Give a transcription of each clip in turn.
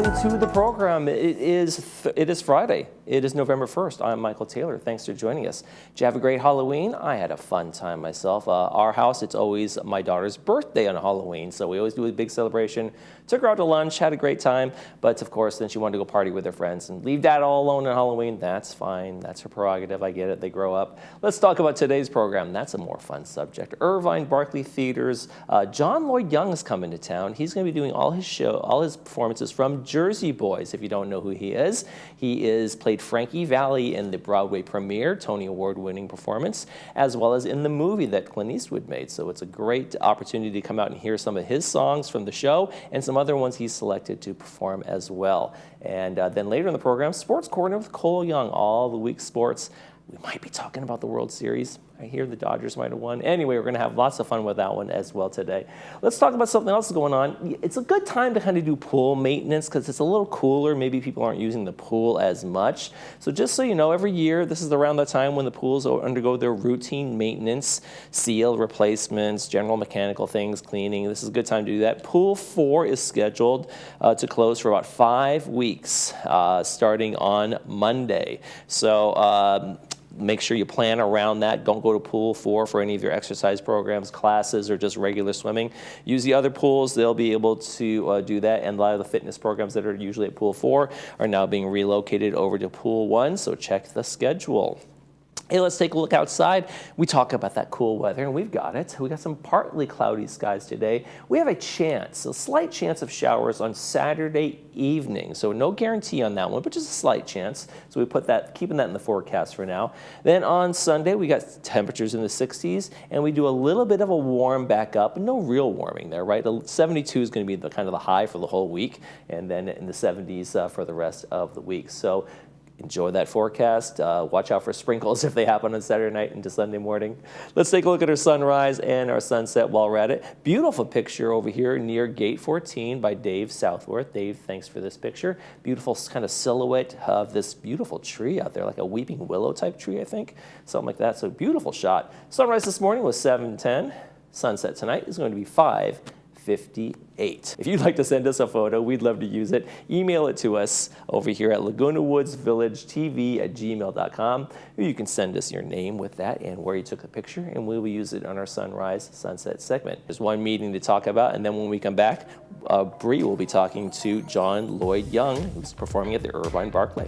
welcome to the program. It is Friday. It is November 1st. I'm Michael Taylor. Thanks for joining us. Did you have a great Halloween? I had a fun time myself. Our house, it's always my daughter's birthday on Halloween, so we always do a big celebration. Took her out to lunch, had a great time, but of course then she wanted to go party with her friends and leave Dad all alone on Halloween. That's fine. That's her prerogative. I get it. They grow up. Let's talk about today's program. That's a more fun subject. Irvine Barkley Theater's John Lloyd Young is coming to town. He's going to be doing all his performances from Jersey Boys. If you don't know who he is played Frankie Valli in the Broadway premiere, Tony Award-winning performance, as well as in the movie that Clint Eastwood made. So it's a great opportunity to come out and hear some of his songs from the show and some other ones he's selected to perform as well. And then later in the program, Sports Corner with Cole Young, all the week's sports. We might be talking about the World Series. I hear the Dodgers might have won. Anyway, we're going to have lots of fun with that one as well today. Let's talk about something else going on. It's a good time to kind of do pool maintenance because it's a little cooler. Maybe people aren't using the pool as much. So just so you know, every year, this is around the time when the pools undergo their routine maintenance, seal replacements, general mechanical things, cleaning. This is a good time to do that. Pool 4 is scheduled to close for about 5 weeks, starting on Monday. So make sure you plan around that. Don't go to Pool 4 for any of your exercise programs, classes, or just regular swimming. Use the other pools. They'll be able to do that. And a lot of the fitness programs that are usually at Pool 4 are now being relocated over to Pool 1, so check the schedule. Hey, let's take a look outside. We talk about that cool weather, and we've got it. We got some partly cloudy skies today. We have a slight chance of showers on Saturday evening. So no guarantee on that one, but just a slight chance. So we keeping that in the forecast for now. Then on Sunday, we got temperatures in the 60s, and we do a little bit of a warm back up. No real warming there, right? The 72 is going to be the kind of the high for the whole week, and then in the 70s for the rest of the week. So enjoy that forecast. Watch out for sprinkles if they happen on Saturday night into Sunday morning. Let's take a look at our sunrise and our sunset while we're at it. Beautiful picture over here near Gate 14 by Dave Southworth. Dave, thanks for this picture. Beautiful kind of silhouette of this beautiful tree out there, like a weeping willow type tree, I think. Something like that. So beautiful shot. Sunrise this morning was 7:10. Sunset tonight is going to be 5:58. If you'd like to send us a photo, we'd love to use it. Email it to us over here at lagunawoodsvillagetv@gmail.com. You can send us your name with that and where you took the picture, and we will use it on our sunrise sunset segment. There's one meeting to talk about, and then when we come back, Bree will be talking to John Lloyd Young, who's performing at the Irvine Barkley.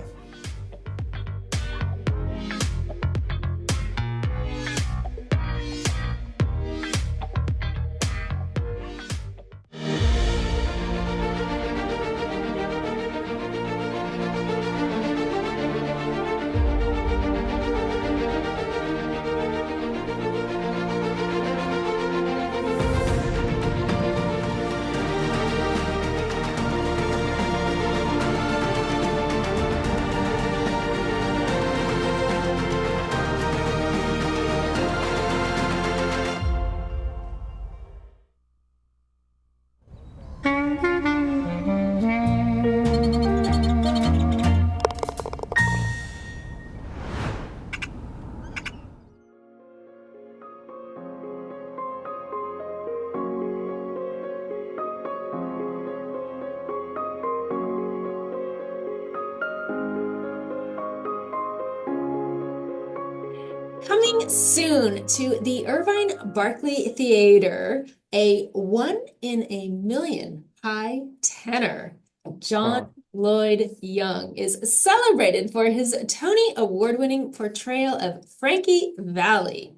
Coming soon to the Irvine Barkley Theater, a 1 in a million high tenor, John Lloyd Young, is celebrated for his Tony Award-winning portrayal of Frankie Valli.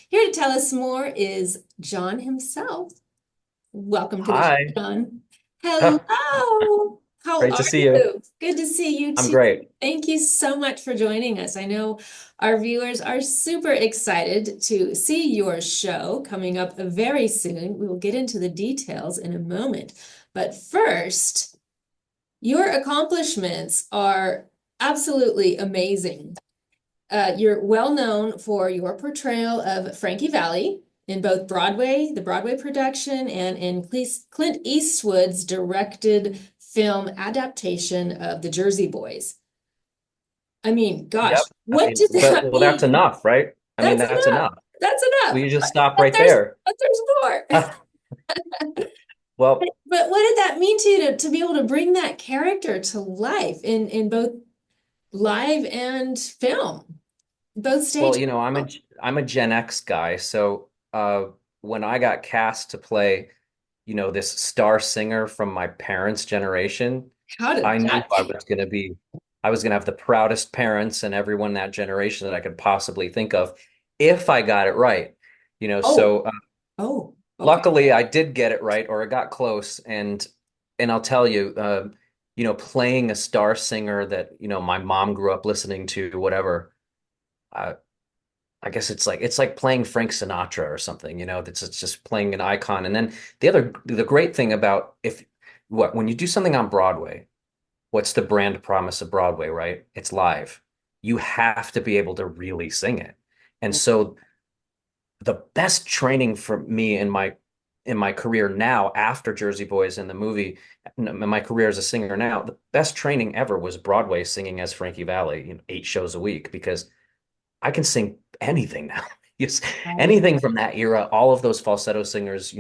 Here to tell us more is John himself. Welcome to the show, John. Hello. How Great to are see you? you. Good to see you I'm too. great. Thank you so much for joining us. I know our viewers are super excited to see your show coming up very soon. We will get into the details in a moment. But first, your accomplishments are absolutely amazing. You're well known for your portrayal of Frankie Valli in both Broadway, the Broadway production, and in Clint Eastwood's directed film adaptation of the Jersey Boys. I mean, gosh, Yep. what did that Well, that's mean? enough, right? I mean, That's that's enough. enough. That's Will enough. you just stop But right there? there's more. Well, But what did that mean to you to be able to bring that character to life in both live and film, both well, stage? I'm a Gen X guy, so when I got cast to play, this star singer from my parents' generation, How I did knew that? I was gonna have the proudest parents and everyone that generation that I could possibly think of if I got it right. Oh, So oh, okay. luckily I did get it right, or I got close, and I'll tell you, playing a star singer that my mom grew up listening to, whatever. Uh, I guess it's like playing Frank Sinatra or something, it's just playing an icon. And then the great thing about if what when you do something on Broadway, what's the brand promise of Broadway, right? It's live. You have to be able to really sing it. And so the best training for me in my career now after Jersey Boys and the movie, in my career as a singer now, the best training ever was Broadway singing as Frankie Valli, 8 shows a week because I can sing anything now. Yes, Right. anything from that era, all of those falsetto singers,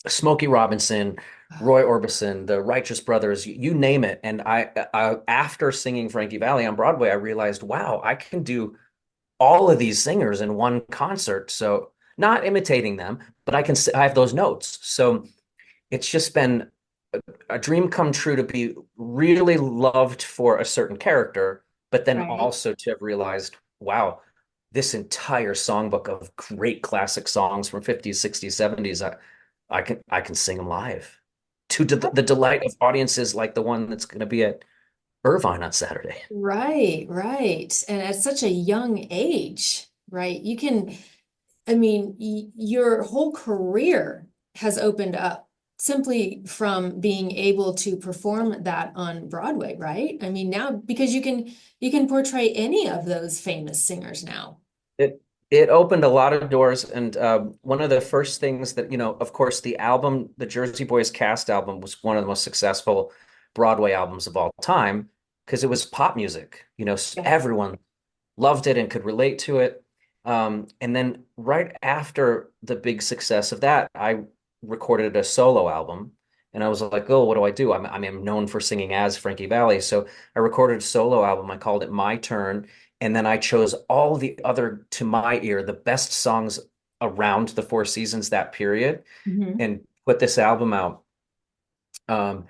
Smokey Robinson, Roy Orbison, the Righteous Brothers, you name it. And after singing Frankie Valli on Broadway, I realized, wow, I can do all of these singers in one concert. So not imitating them, but I have those notes. So it's just been a dream come true to be really loved for a certain character, but then Right. also to have realized, wow, this entire songbook of great classic songs from 50s, 60s, 70s, I can sing them live to the delight of audiences like the one that's going to be at Irvine on Saturday. Right, right. And at such a young age, right? You can, I mean, y your whole career has opened up simply from being able to perform that on Broadway, right? I mean, now because you can portray any of those famous singers now. It opened a lot of doors, and one of the first things that, of course, the Jersey Boys cast album was one of the most successful Broadway albums of all time because it was pop music. Yes. Everyone loved it and could relate to it. And then right after the big success of that, I recorded a solo album, and I was like, oh, what do I do? I'm known for singing as Frankie Valli, so I recorded a solo album. I called it My Turn, and then I chose all the other, to my ear, the best songs around the Four Seasons that period, Hmm. and put this album out. Um,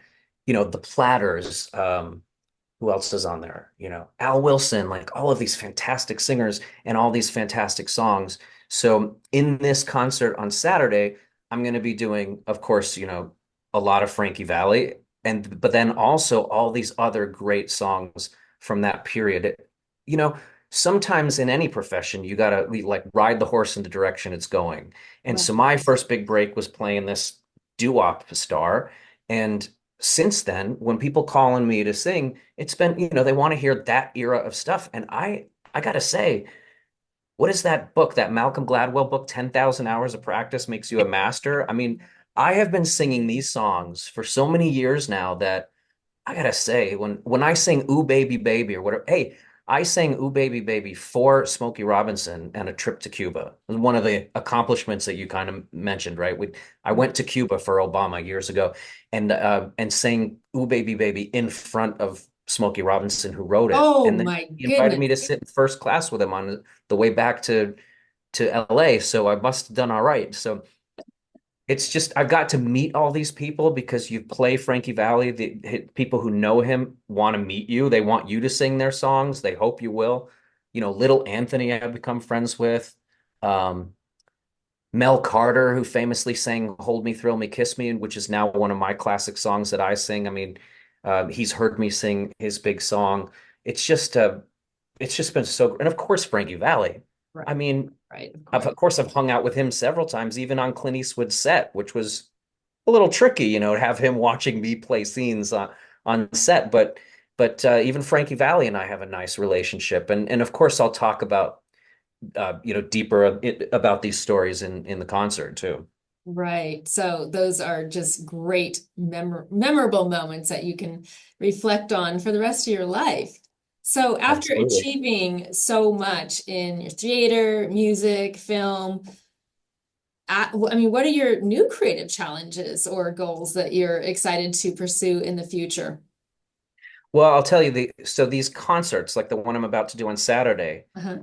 the Platters, who else is on there? Al Wilson, like all of these fantastic singers and all these fantastic songs. So in this concert on Saturday, I'm going to be doing, of course, a lot of Frankie Valli, but then also all these other great songs from that period. You know, Sometimes in any profession, you gotta like ride the horse in the direction it's going. And so Right. my first big break was playing this doo-wop star, and since then, when people call on me to sing, it's been, they want to hear that era of stuff. And I gotta say, what is that book, that Malcolm Gladwell book, 10,000 Hours of Practice Makes You a Master? I mean, I have been singing these songs for so many years now that I gotta say, when I sing "Ooh Baby Baby" or whatever, hey, I sang "Ooh Baby Baby" for Smokey Robinson and a trip to Cuba. It was one of the accomplishments that you kind of mentioned, right? I went to Cuba for Obama years ago, and sang "Ooh Baby Baby" in front of Smokey Robinson, who wrote it, Oh and then my he invited me goodness. to sit in first class with him on the way back to LA. So I must have done all right. So it's just I've got to meet all these people because you play Frankie Valli. The people who know him want to meet you. They want you to sing their songs. They hope you will. Little Anthony I've become friends with. Um, Mel Carter, who famously sang "Hold Me, Thrill Me, Kiss Me," which is now one of my classic songs that I sing. I mean, he's heard me sing his big song. It's just it's just been so. And of course, Frankie Valli. I Right, mean, right, of Of course. course, I've hung out with him several times, even on Clint Eastwood's set, which was a little tricky, to have him watching me play scenes on set. But even Frankie Valli and I have a nice relationship, and of course, I'll talk about deeper about these stories in the concert too. Right. So those are just great memorable moments that you can reflect on for the rest of your life. So after Absolutely. achieving so much in your theater, music, film, I mean, what are your new creative challenges or goals that you're excited to pursue in the future? Well, I'll tell you so these concerts, like the one I'm about to do on Saturday, Uh-huh.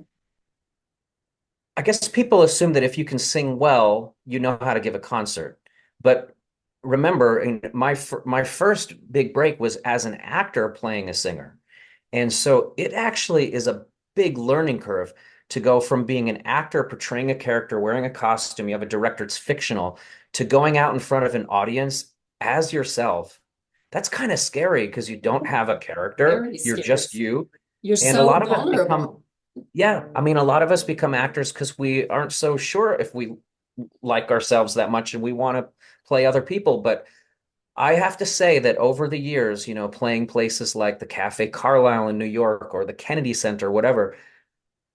I guess people assume that if you can sing well, you know how to give a concert. But remember, my first big break was as an actor playing a singer. And so it actually is a big learning curve to go from being an actor portraying a character, wearing a costume, you have a director, it's fictional, to going out in front of an audience as yourself. That's kind of scary because you don't have a character, Very you're scary. just you. You're And a so lot of us become, vulnerable. yeah, I mean, a lot of us become actors because we aren't so sure if we like ourselves that much and we want to play other people. But I have to say that over the years, playing places like the Cafe Carlyle in New York or the Kennedy Center, whatever,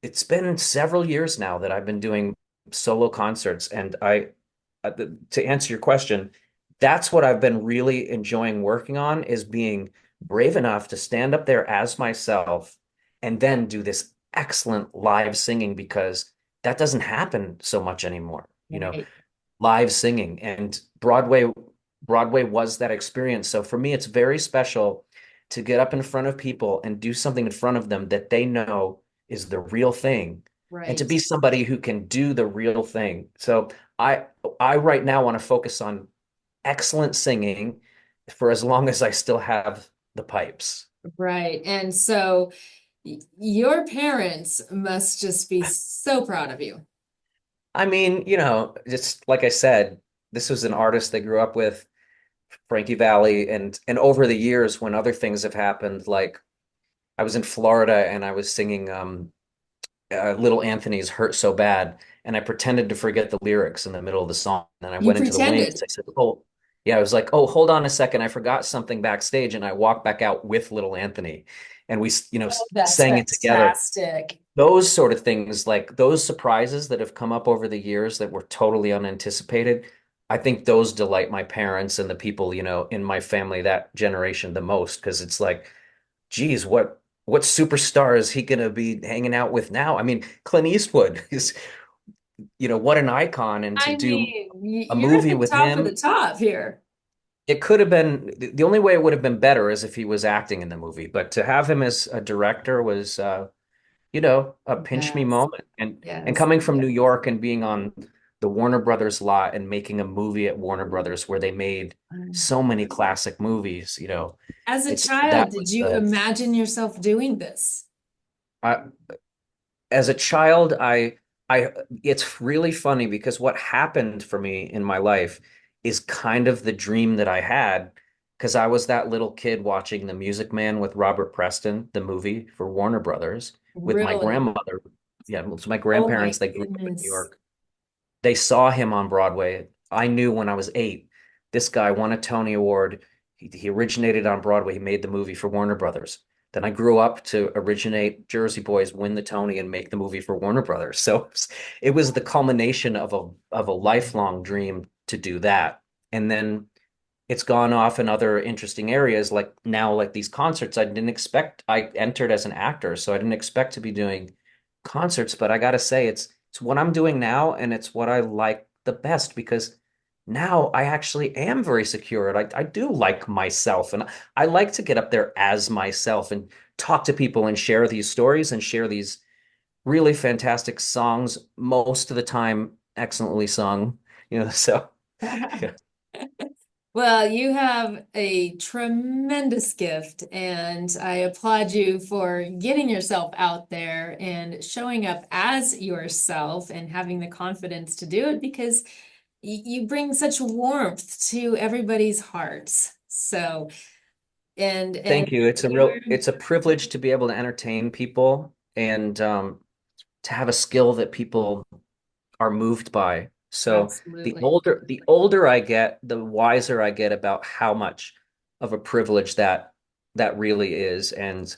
it's been several years now that I've been doing solo concerts. And to answer your question, that's what I've been really enjoying working on is being brave enough to stand up there as myself and then do this excellent live singing because that doesn't happen so much anymore. Right. Live singing and Broadway was that experience. So for me, it's very special to get up in front of people and do something in front of them that they know is the real thing and to Right. be somebody who can do the real thing. So I I right now want to focus on excellent singing for as long as I still have the pipes. Right. And so your parents must just be so proud of you. I mean, just like I said, this was an artist they grew up with, Frankie Valli, and over the years when other things have happened, like I was in Florida and I was singing Little Anthony's Hurt So Bad, and I pretended to forget the lyrics in the middle of the song. And I You went into the wings. pretended. I said, "Oh, yeah." I was like, "Oh, hold on a second. I forgot something backstage." And I walked back out with Little Anthony, and we, Oh, that's sang it together. fantastic. Those sort of things, like those surprises that have come up over the years that were totally unanticipated, I think those delight my parents and the people, in my family that generation the most, because it's like, geez, what superstar is he gonna be hanging out with now? I mean, Clint Eastwood is, what an icon, and to I do mean, a you're at movie the with top of the him, top here. it could have been the only way it would have been better is if he was acting in the movie, but to have him as a director was a pinch me Yes. moment. And Yes. coming from New York and being on the Warner Brothers lot and making a movie at Warner Brothers where they made so many classic movies, As a it's that child, did was you imagine yourself doing this? I, as a child, I it's really funny because what happened for me in my life is kind of the dream that I had because I was that little kid watching The Music Man with Robert Preston, the movie for Warner Brothers, with my Really? grandmother. Yeah, so my Oh my grandparents, they grew up in New goodness. York. They saw him on Broadway. I knew when I was 8, this guy won a Tony Award. He originated on Broadway. He made the movie for Warner Brothers. Then I grew up to originate Jersey Boys, win the Tony, and make the movie for Warner Brothers. So it was the culmination of a lifelong dream to do that. And then it's gone off in other interesting areas, like now, like these concerts. I didn't expect. I entered as an actor, so I didn't expect to be doing concerts. But I gotta say, it's what I'm doing now, and it's what I like the best because now I actually am very secure. And I do like myself, and I like to get up there as myself and talk to people and share these stories and share these really fantastic songs. Most of the time, excellently sung. So yeah. Well, you have a tremendous gift, and I applaud you for getting yourself out there and showing up as yourself and having the confidence to do it because you bring such warmth to everybody's hearts. So, and Thank you. you're It's a privilege to be able to entertain people and to have a skill that people are moved by. So absolutely the older I get, the wiser I get about how much of a privilege that really is. And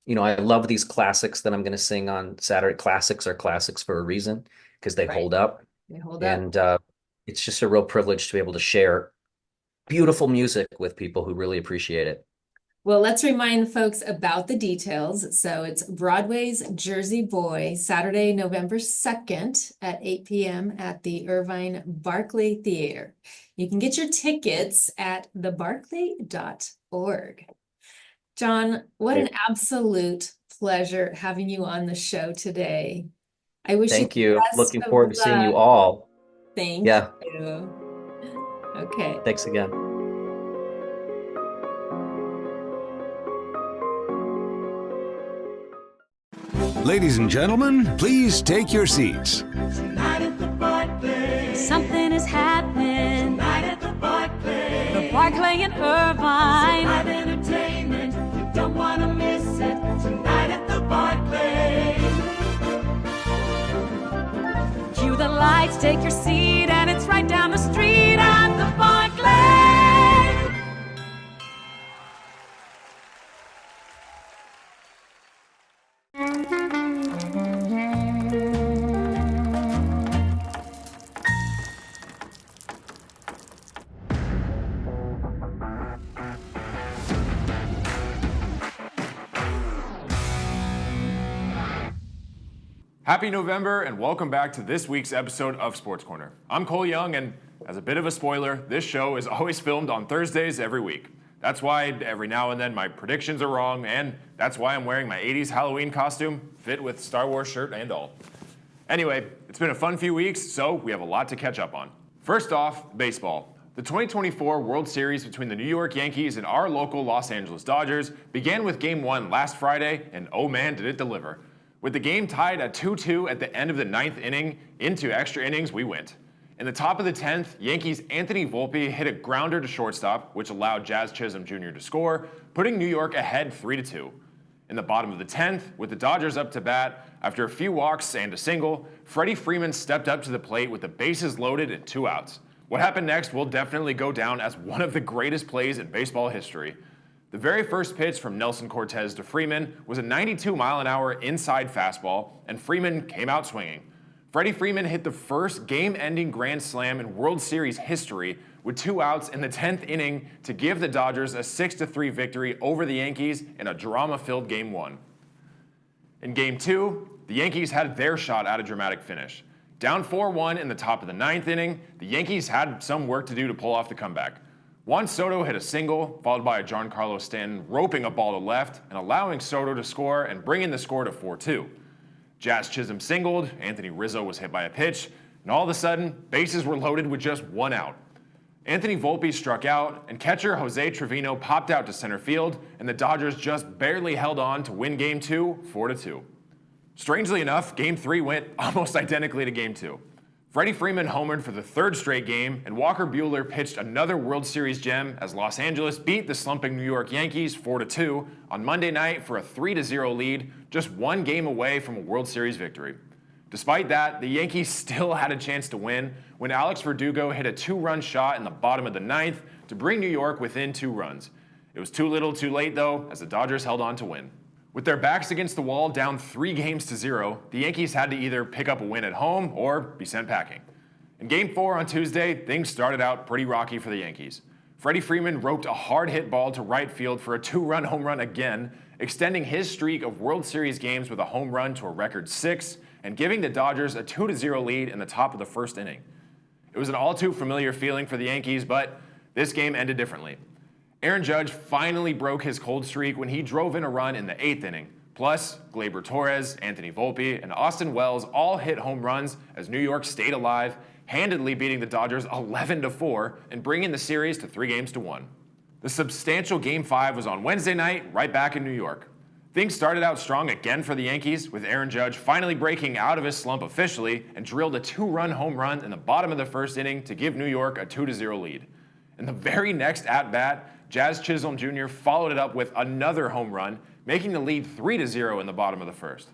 I love these classics that I'm going to sing on Saturday. Classics are classics for a reason because they right. hold up. They hold up. And it's just a real privilege to be able to share beautiful music with people who really appreciate it. Well, let's remind folks about the details. So it's Broadway's Jersey Boy, Saturday, November 2nd at 8 p.m. at the Irvine Barclay Theater. You can get your tickets at thebarclay.org. John, what an absolute pleasure having you on the show today. I wish you Thank the you. best Looking of forward to seeing you luck. all. Thank Yeah, you. Okay. thanks again. Ladies and gentlemen, please take your seats. Tonight at the Barclay. Something is happening. Tonight at the Barclay. The Barclay in Irvine. Live entertainment. You don't want to miss it. Tonight at the Barclay. Cue the lights, take your seat, and it's right down the street at the Barclay. Happy November and welcome back to this week's episode of Sports Corner. I'm Cole Young, and as a bit of a spoiler, this show is always filmed on Thursdays every week. That's why every now and then my predictions are wrong, and that's why I'm wearing my 80s Halloween costume, fit with Star Wars shirt and all. Anyway, it's been a fun few weeks, so we have a lot to catch up on. First off, baseball. The 2024 World Series between the New York Yankees and our local Los Angeles Dodgers began with Game 1 last Friday, and oh man, did it deliver. With the game tied at 2-2 at the end of the 9th inning, into extra innings we went. In the top of the 10th, Yankees' Anthony Volpe hit a grounder to shortstop, which allowed Jazz Chisholm Jr. to score, putting New York ahead 3-2. In the bottom of the 10th, with the Dodgers up to bat, after a few walks and a single, Freddie Freeman stepped up to the plate with the bases loaded and 2 outs. What happened next will definitely go down as one of the greatest plays in baseball history. The very first pitch from Nelson Cortez to Freeman was a 92-mile-an-hour inside fastball, and Freeman came out swinging. Freddie Freeman hit the first game-ending grand slam in World Series history with 2 outs in the 10th inning to give the Dodgers a 6-3 victory over the Yankees in a drama-filled Game 1. In Game 2, the Yankees had their shot at a dramatic finish. Down 4-1 in the top of the 9th inning, the Yankees had some work to do to pull off the comeback. Juan Soto hit a single, followed by a Giancarlo Stanton roping a ball to left and allowing Soto to score and bringing the score to 4-2. Jazz Chisholm singled, Anthony Rizzo was hit by a pitch, and all of a sudden, bases were loaded with just 1 out. Anthony Volpe struck out, and catcher Jose Trevino popped out to center field, and the Dodgers just barely held on to win Game 2, 4-2. Strangely enough, Game 3 went almost identically to Game 2. Freddie Freeman homered for the 3rd straight game, and Walker Buehler pitched another World Series gem as Los Angeles beat the slumping New York Yankees 4-2 on Monday night for a 3-0 lead, just 1 game away from a World Series victory. Despite that, the Yankees still had a chance to win when Alex Verdugo hit a 2-run shot in the bottom of the 9th to bring New York within 2 runs. It was too little too late, though, as the Dodgers held on to win. With their backs against the wall down 3-0, the Yankees had to either pick up a win at home or be sent packing. In Game 4 on Tuesday, things started out pretty rocky for the Yankees. Freddie Freeman roped a hard-hit ball to right field for a 2-run home run again, extending his streak of World Series games with a home run to a record 6 and giving the Dodgers a 2-0 lead in the top of the 1st inning. It was an all-too-familiar feeling for the Yankees, but this game ended differently. Aaron Judge finally broke his cold streak when he drove in a run in the 8th inning. Plus, Gleyber Torres, Anthony Volpe, and Austin Wells all hit home runs as New York stayed alive, handedly beating the Dodgers 11-4 and bringing the series to 3-1. The substantial Game 5 was on Wednesday night, right back in New York. Things started out strong again for the Yankees, with Aaron Judge finally breaking out of his slump officially and drilled a 2-run home run in the bottom of the 1st inning to give New York a 2-0 lead. In the very next at-bat, Jazz Chisholm Jr. followed it up with another home run, making the lead 3-0 in the bottom of the 1st.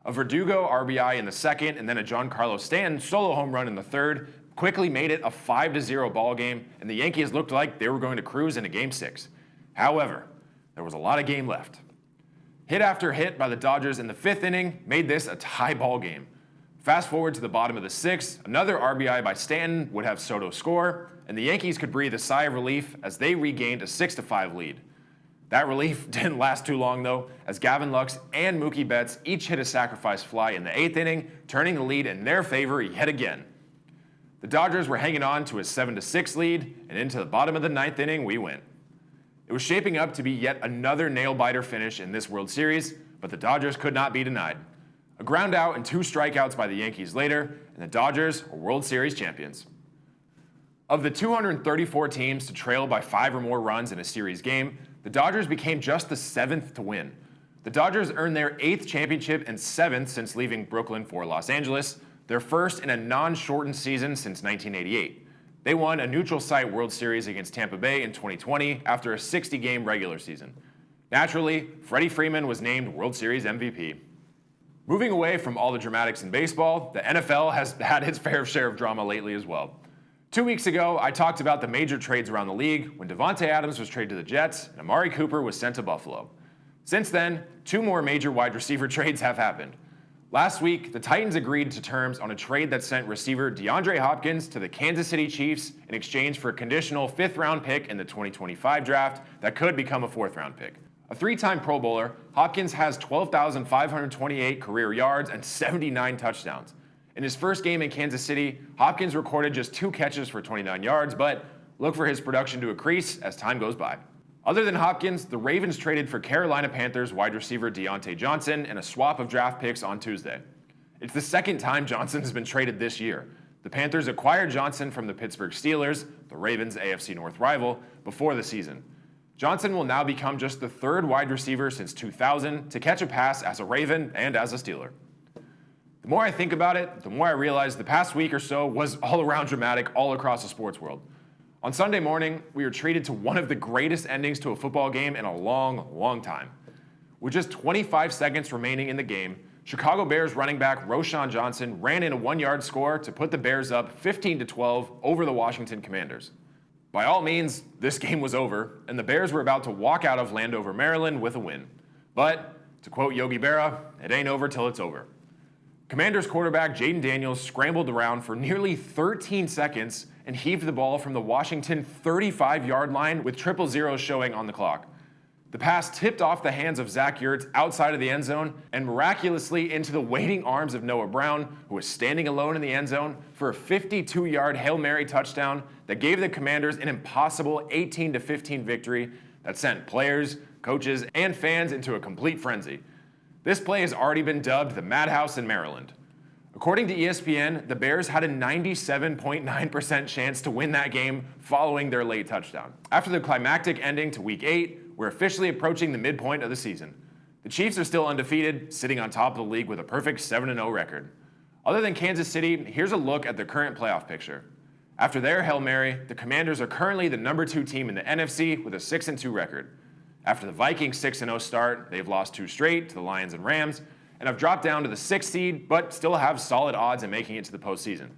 A Verdugo RBI in the 2nd and then a Giancarlo Stanton solo home run in the 3rd quickly made it a 5-0 ball game, and the Yankees looked like they were going to cruise into Game 6. However, there was a lot of game left. Hit after hit by the Dodgers in the 5th inning made this a tie ball game. Fast forward to the bottom of the 6th, another RBI by Stanton would have Soto score, and the Yankees could breathe a sigh of relief as they regained a 6-5 lead. That relief didn't last too long though, as Gavin Lux and Mookie Betts each hit a sacrifice fly in the 8th inning, turning the lead in their favor yet again. The Dodgers were hanging on to a 7-6 lead, and into the bottom of the 9th inning we went. It was shaping up to be yet another nail-biter finish in this World Series, but the Dodgers could not be denied. A ground out and 2 strikeouts by the Yankees later, and the Dodgers were World Series champions. Of the 234 teams to trail by 5 or more runs in a series game, the Dodgers became just the 7th to win. The Dodgers earned their 8th championship and 7th since leaving Brooklyn for Los Angeles, their first in a non-shortened season since 1988. They won a neutral site World Series against Tampa Bay in 2020 after a 60-game regular season. Naturally, Freddie Freeman was named World Series MVP. Moving away from all the dramatics in baseball, the NFL has had its fair share of drama lately as well. 2 weeks ago, I talked about the major trades around the league when Devontae Adams was traded to the Jets and Amari Cooper was sent to Buffalo. Since then, 2 more major wide receiver trades have happened. Last week, the Titans agreed to terms on a trade that sent receiver DeAndre Hopkins to the Kansas City Chiefs in exchange for a conditional 5th-round pick in the 2025 draft that could become a 4th-round pick. A 3-time Pro Bowler, Hopkins has 12,528 career yards and 79 touchdowns. In his first game in Kansas City, Hopkins recorded just 2 catches for 29 yards, but look for his production to increase as time goes by. Other than Hopkins, the Ravens traded for Carolina Panthers wide receiver Deontay Johnson in a swap of draft picks on Tuesday. It's the 2nd time Johnson has been traded this year. The Panthers acquired Johnson from the Pittsburgh Steelers, the Ravens' AFC North rival, before the season. Johnson will now become just the 3rd wide receiver since 2000 to catch a pass as a Raven and as a Steeler. The more I think about it, the more I realize the past week or so was all around dramatic all across the sports world. On Sunday morning, we were treated to one of the greatest endings to a football game in a long, long time. With just 25 seconds remaining in the game, Chicago Bears running back Roschon Johnson ran in a 1-yard score to put the Bears up 15-12 over the Washington Commanders. By all means, this game was over, and the Bears were about to walk out of Landover, Maryland with a win. But, to quote Yogi Berra, it ain't over till it's over. Commanders quarterback Jaden Daniels scrambled around for nearly 13 seconds and heaved the ball from the Washington 35-yard line with 000 showing on the clock. The pass tipped off the hands of Zach Ertz outside of the end zone and miraculously into the waiting arms of Noah Brown, who was standing alone in the end zone for a 52-yard Hail Mary touchdown that gave the Commanders an impossible 18-15 victory that sent players, coaches, and fans into a complete frenzy. This play has already been dubbed the Madhouse in Maryland. According to ESPN, the Bears had a 97.9% chance to win that game following their late touchdown. After the climactic ending to Week 8, we're officially approaching the midpoint of the season. The Chiefs are still undefeated, sitting on top of the league with a perfect 7-0 record. Other than Kansas City, here's a look at the current playoff picture. After their Hail Mary, the Commanders are currently the number 2 team in the NFC with a 6-2 record. After the Vikings' 6-0 start, they've lost 2 straight to the Lions and Rams, and have dropped down to the 6th seed, but still have solid odds in making it to the postseason.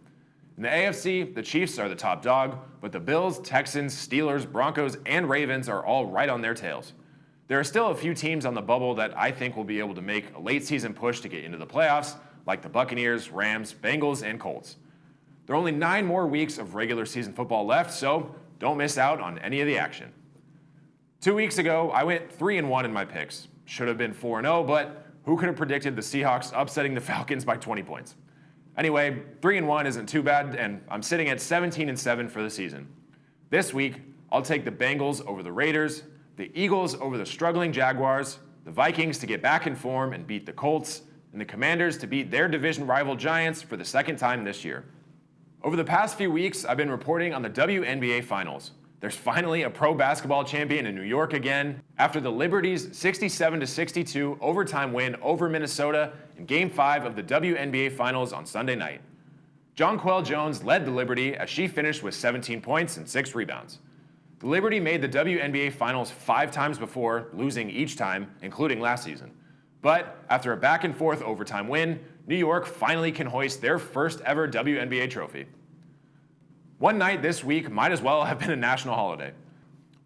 In the AFC, the Chiefs are the top dog, but the Bills, Texans, Steelers, Broncos, and Ravens are all right on their tails. There are still a few teams on the bubble that I think will be able to make a late season push to get into the playoffs, like the Buccaneers, Rams, Bengals, and Colts. There are only 9 more weeks of regular season football left, so don't miss out on any of the action. 2 weeks ago, I went 3-1 in my picks. Should have been 4-0, but who could have predicted the Seahawks upsetting the Falcons by 20 points? Anyway, 3-1 isn't too bad, and I'm sitting at 17-7 for the season. This week, I'll take the Bengals over the Raiders, the Eagles over the struggling Jaguars, the Vikings to get back in form and beat the Colts, and the Commanders to beat their division rival Giants for the 2nd time this year. Over the past few weeks, I've been reporting on the WNBA Finals. There's finally a pro basketball champion in New York again after the Liberty's 67-62 overtime win over Minnesota in Game 5 of the WNBA Finals on Sunday night. Jonquel Jones led the Liberty as she finished with 17 points and 6 rebounds. The Liberty made the WNBA Finals 5 times before, losing each time, including last season. But after a back-and-forth overtime win, New York finally can hoist their first ever WNBA trophy. One night this week might as well have been a national holiday.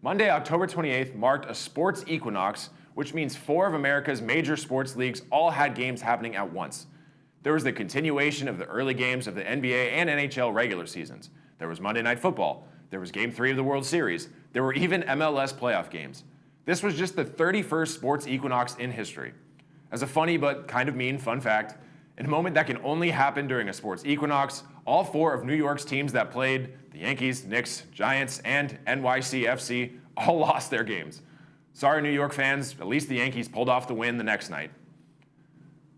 Monday, October 28th marked a sports equinox, which means 4 of America's major sports leagues all had games happening at once. There was the continuation of the early games of the NBA and NHL regular seasons. There was Monday Night Football. There was Game 3 of the World Series. There were even MLS playoff games. This was just the 31st sports equinox in history. As a funny but kind of mean fun fact, in a moment that can only happen during a sports equinox, all 4 of New York's teams that played, the Yankees, Knicks, Giants, and NYCFC, all lost their games. Sorry, New York fans, at least the Yankees pulled off the win the next night.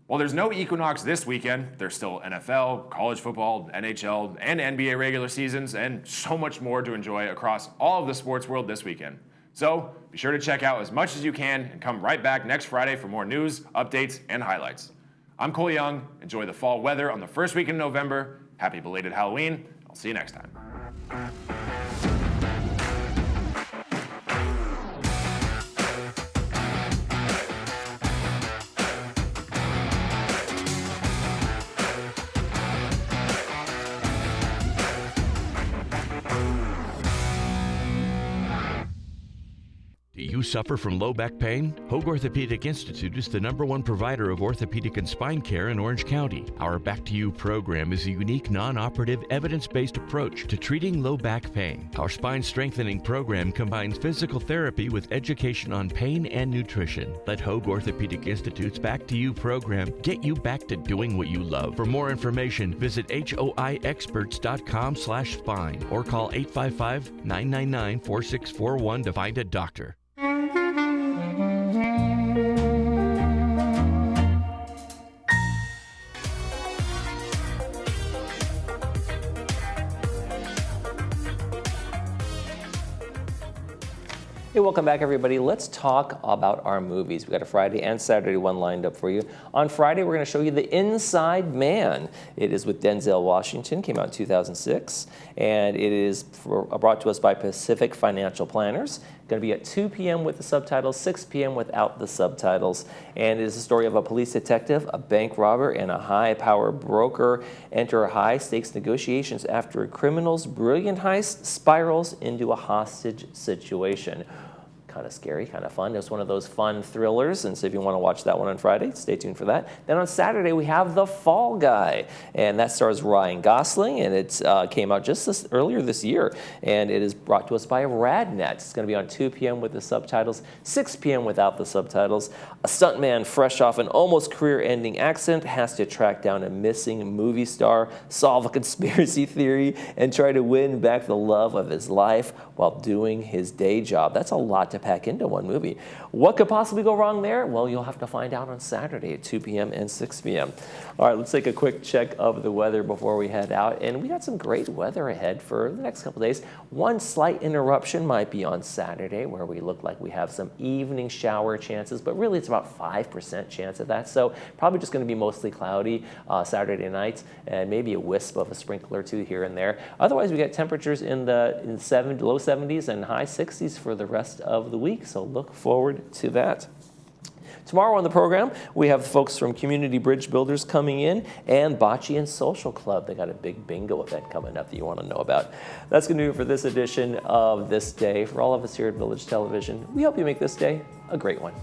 While there's no equinox this weekend, there's still NFL, college football, NHL, and NBA regular seasons, and so much more to enjoy across all of the sports world this weekend. So be sure to check out as much as you can and come right back next Friday for more news, updates, and highlights. I'm Cole Young. Enjoy the fall weather on the first week in November. Happy belated Halloween. I'll see you next time. Do you suffer from low back pain? Hoag Orthopedic Institute is the #1 provider of orthopedic and spine care in Orange County. Our Back to You program is a unique, non-operative, evidence-based approach to treating low back pain. Our spine strengthening program combines physical therapy with education on pain and nutrition. Let Hoag Orthopedic Institute's Back to You program get you back to doing what you love. For more information, visit hoiexperts.com/spine or call 855-999-4641 to find a doctor. Hey, welcome back, everybody. Let's talk about our movies. We got a Friday and Saturday one lined up for you. On Friday, we're going to show you The Inside Man. It is with Denzel Washington. Came out in 2006, and it is brought to us by Pacific Financial Planners. Going to be at 2 p.m. with the subtitles, 6 p.m. without the subtitles. And it is the story of a police detective, a bank robber, and a high-power broker enter high-stakes negotiations after a criminal's brilliant heist spirals into a hostage situation. Kind of scary, kind of fun. It's one of those fun thrillers, and so if you want to watch that one on Friday, stay tuned for that. Then on Saturday, we have The Fall Guy, and that stars Ryan Gosling, and it came out just earlier this year, and it is brought to us by RadNet. It's going to be on 2 p.m. with the subtitles, 6 p.m. without the subtitles. A stuntman fresh off an almost career-ending accident has to track down a missing movie star, solve a conspiracy theory, and try to win back the love of his life while doing his day job. That's a lot to pack into one movie. What could possibly go wrong there? Well, you'll have to find out on Saturday at 2 p.m. and 6 p.m. All right, let's take a quick check of the weather before we head out. And we got some great weather ahead for the next couple days. One slight interruption might be on Saturday, where we look like we have some evening shower chances, but really it's about 5% chance of that. So probably just going to be mostly cloudy Saturday night, and maybe a wisp of a sprinkle or two here and there. Otherwise, we got temperatures in the low 70s and high 60s for the rest of the week, so look forward to that. Tomorrow on the program, we have folks from Community Bridge Builders coming in and Bocce and Social Club. They got a big bingo event coming up that you want to know about. That's going to do it for this edition of This Day. For all of us here at Village Television, we hope you make this day a great one.